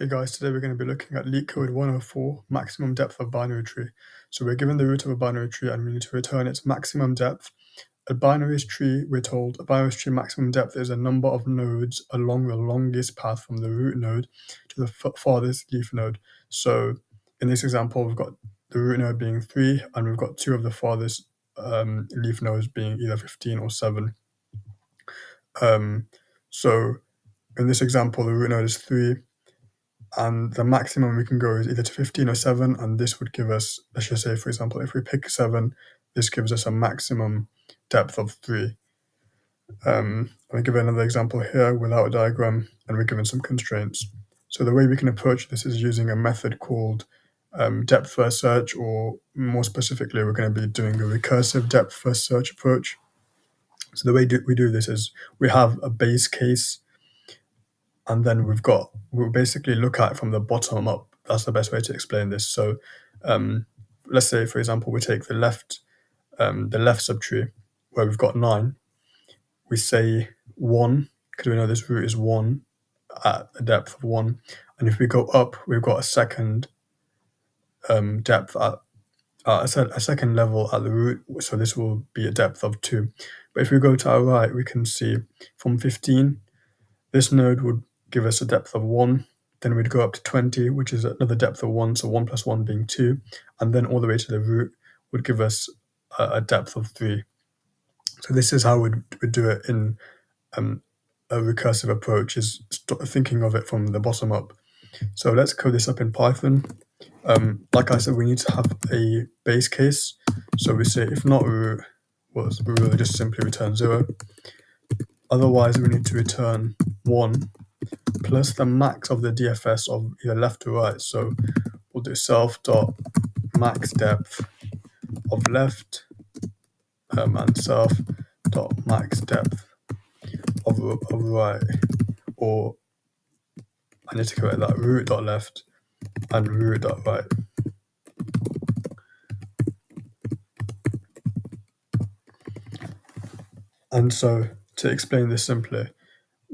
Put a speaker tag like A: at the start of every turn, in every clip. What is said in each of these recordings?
A: Hey guys, today we're going to be looking at Leetcode 104, maximum depth of binary tree. So we're given the root of a binary tree and we need to return its maximum depth. A binary tree, we're told, a binary tree maximum depth is a number of nodes along the longest path from the root node to the farthest leaf node. So in this example, we've got the root node being 3 and we've got 2 of the farthest leaf nodes being either 15 or 7. So in this example, the root node is 3. And the maximum we can go is either to 15 or 7, and this would give us, let's just say, for example, if we pick 7, this gives us a maximum depth of 3. I'll give another example here without a diagram, and we're given some constraints. So the way we can approach this is using a method called depth first search, or more specifically, we're going to be doing a recursive depth first search approach. So the way we do this is we have a base case, and then we'll basically look at it from the bottom up. That's the best way to explain this. So let's say, for example, we take the left subtree where we've got 9. We say 1, because we know this root is 1 at a depth of 1. And if we go up, we've got a second depth at a second level at the root. So this will be a depth of 2. But if we go to our right, we can see from 15, this node would give us a depth of 1, then we'd go up to 20, which is another depth of 1, so 1 plus 1 being 2, and then all the way to the root would give us a depth of 3. So this is how we'd do it in a recursive approach, is thinking of it from the bottom up. So let's code this up in Python. Like I said, we need to have a base case. So we say if not root, well, we will just simply return 0. Otherwise, we need to return 1 plus the max of the DFS of either left to right. So we'll do self dot max depth of left and self dot max depth of right, or I need to correct that, root dot left and root dot right. And so to explain this simply,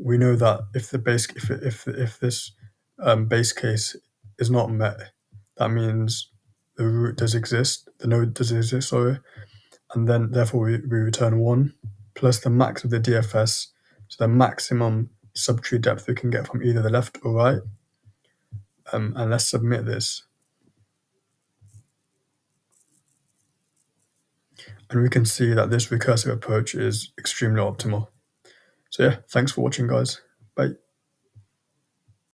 A: we know that if the base if this base case is not met, that means the root does exist, the node does exist, sorry, and then therefore we return 1 plus the max of the DFS, so the maximum subtree depth we can get from either the left or right. And let's submit this. And we can see that this recursive approach is extremely optimal. So yeah, thanks for watching, guys. Bye.